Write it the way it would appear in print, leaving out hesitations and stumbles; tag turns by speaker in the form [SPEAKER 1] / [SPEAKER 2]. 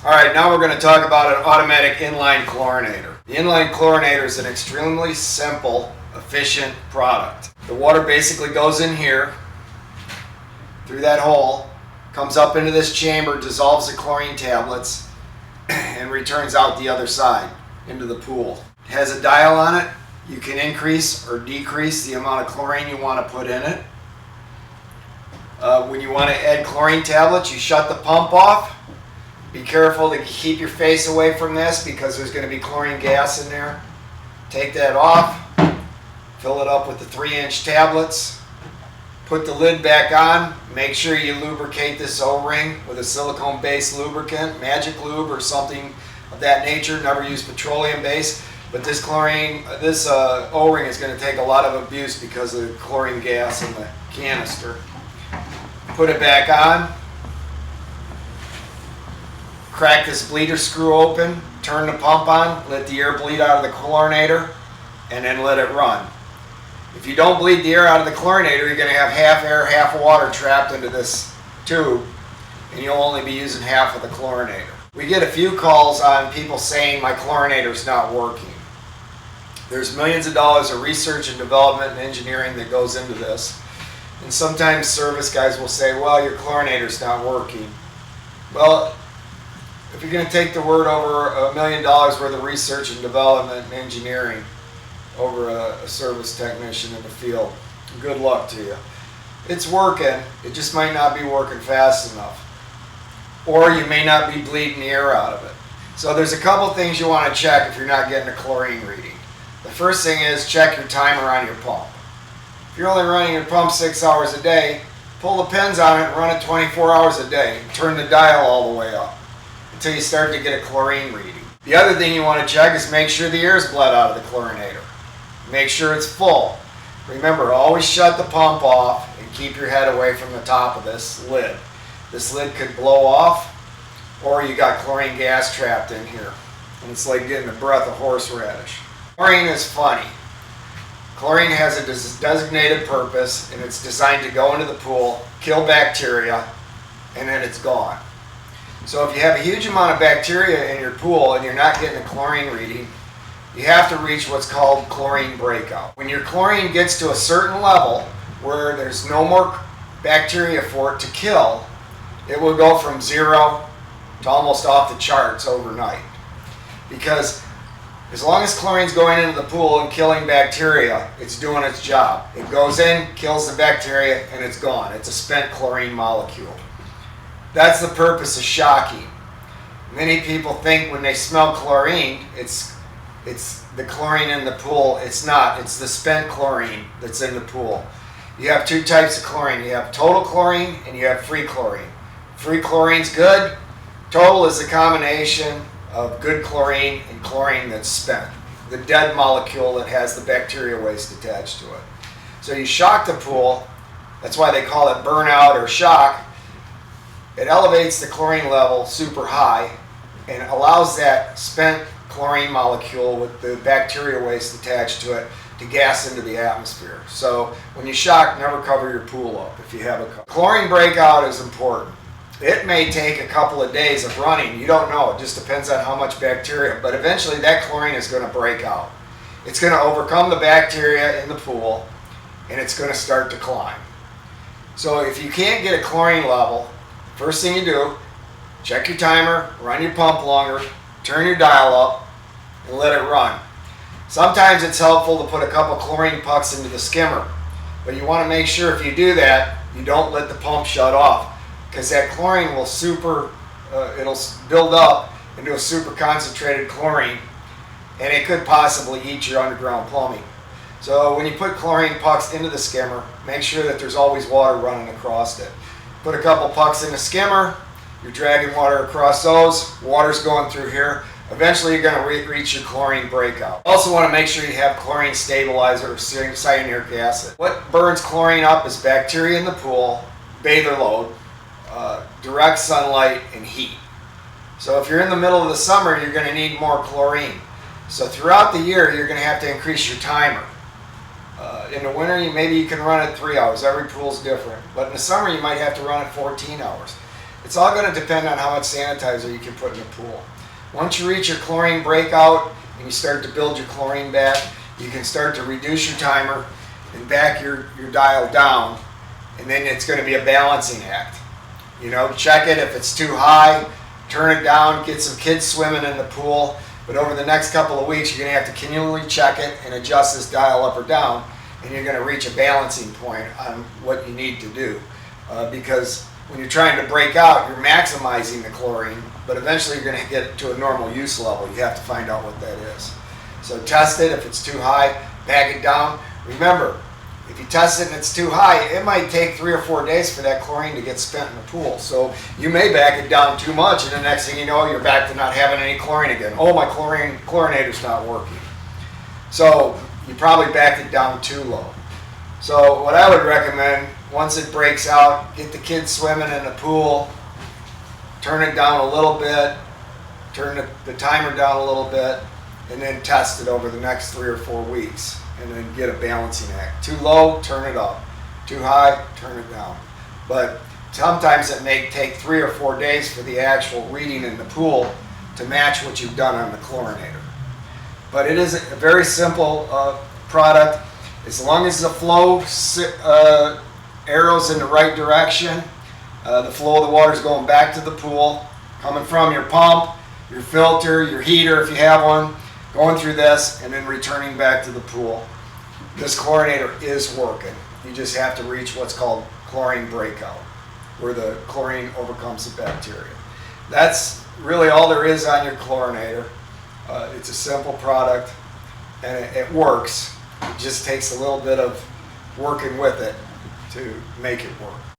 [SPEAKER 1] Alright, now we're going to talk about an automatic inline chlorinator. The inline chlorinator is an extremely simple, efficient product. The water basically goes in here, through that hole, comes up into this chamber, dissolves the chlorine tablets, and returns out the other side into the pool. It has a dial on it. You can increase or decrease the amount of chlorine you want to put in it. When you want to add chlorine tablets, you shut the pump off. Be careful to keep your face away from this because there's going to be chlorine gas in there. Take that off, fill it up with the 3-inch tablets, put the lid back on. Make sure you lubricate this O-ring with a silicone-based lubricant, Magic Lube or something of that nature. Never use petroleum-based, but this O-ring is going to take a lot of abuse because of the chlorine gas in the canister. Put it back on. Crack this bleeder screw open, turn the pump on, let the air bleed out of the chlorinator, and then let it run. If you don't bleed the air out of the chlorinator, you're going to have half air, half water trapped into this tube, and you'll only be using half of the chlorinator. We get a few calls on people saying my chlorinator's not working. There's millions of dollars of research and development and engineering that goes into this. And sometimes service guys will say, well, your chlorinator's not working. Well, if you're going to take the word over $1 million worth of research and development and engineering over a service technician in the field, good luck to you. It's working, it just might not be working fast enough. Or you may not be bleeding the air out of it. So there's a couple things you want to check if you're not getting a chlorine reading. The first thing is check your timer on your pump. If you're only running your pump 6 hours a day, pull the pins on it and run it 24 hours a day. Turn the dial all the way up until you start to get a chlorine reading. The other thing you want to check is make sure the air is bled out of the chlorinator. Make sure it's full. Remember, always shut the pump off and keep your head away from the top of this lid. This lid could blow off, or you got chlorine gas trapped in here. And it's like getting a breath of horseradish. Chlorine is funny. Chlorine has a designated purpose, and it's designed to go into the pool, kill bacteria, and then it's gone. So if you have a huge amount of bacteria in your pool and you're not getting a chlorine reading, you have to reach what's called chlorine breakup. When your chlorine gets to a certain level where there's no more bacteria for it to kill, it will go from 0 to almost off the charts overnight. Because as long as chlorine's going into the pool and killing bacteria, it's doing its job. It goes in, kills the bacteria, and it's gone. It's a spent chlorine molecule. That's the purpose of shocking. Many people think when they smell chlorine, it's the chlorine in the pool. It's not. It's the spent chlorine that's in the pool. You have two types of chlorine. You have total chlorine and you have free chlorine. Free chlorine's good. Total is a combination of good chlorine and chlorine that's spent. The dead molecule that has the bacteria waste attached to it. So you shock the pool. That's why they call it burnout or shock. It elevates the chlorine level super high and allows that spent chlorine molecule with the bacteria waste attached to it to gas into the atmosphere. So when you shock, never cover your pool up if you have a cover. Chlorine breakout is important. It may take a couple of days of running. You don't know. It just depends on how much bacteria. But eventually that chlorine is going to break out. It's going to overcome the bacteria in the pool and it's going to start to climb. So if you can't get a chlorine level, first thing you do, check your timer, run your pump longer, turn your dial up, and let it run. Sometimes it's helpful to put a couple chlorine pucks into the skimmer, but you want to make sure if you do that, you don't let the pump shut off, because that chlorine will it'll build up into a super concentrated chlorine, and it could possibly eat your underground plumbing. So when you put chlorine pucks into the skimmer, make sure that there's always water running across it. Put a couple pucks in the skimmer, you're dragging water across those, water's going through here. Eventually you're going to reach your chlorine breakout. Also want to make sure you have chlorine stabilizer or cyanuric acid. What burns chlorine up is bacteria in the pool, bather load, direct sunlight, and heat. So if you're in the middle of the summer, you're going to need more chlorine. So throughout the year, you're going to have to increase your timer. In the winter, maybe you can run it 3 hours. Every pool's different. But in the summer, you might have to run it 14 hours. It's all going to depend on how much sanitizer you can put in the pool. Once you reach your chlorine breakout and you start to build your chlorine back, you can start to reduce your timer and back your dial down, and then it's going to be a balancing act. You know, check it. If it's too high, turn it down, get some kids swimming in the pool. But over the next couple of weeks, you're going to have to continually check it and adjust this dial up or down, and you're going to reach a balancing point on what you need to do. Because when you're trying to break out, you're maximizing the chlorine, but eventually you're going to get to a normal use level. You have to find out what that is. So test it. If it's too high, back it down. Remember, if you test it and it's too high, it might take 3 or 4 days for that chlorine to get spent in the pool. So you may back it down too much, and the next thing you know, you're back to not having any chlorine again. Oh, my chlorinator's not working. So you probably backed it down too low. So what I would recommend, once it breaks out, get the kids swimming in the pool, turn it down a little bit, turn the timer down a little bit, and then test it over the next 3 or 4 weeks, and then get a balancing act. Too low, turn it up. Too high, turn it down. But sometimes it may take 3 or 4 days for the actual reading in the pool to match what you've done on the chlorinator. But it is a very simple product. As long as the flow arrows in the right direction, the flow of the water is going back to the pool, coming from your pump, your filter, your heater if you have one, going through this, and then returning back to the pool. This chlorinator is working. You just have to reach what's called chlorine breakout, where the chlorine overcomes the bacteria. That's really all there is on your chlorinator. It's a simple product, and it works. It just takes a little bit of working with it to make it work.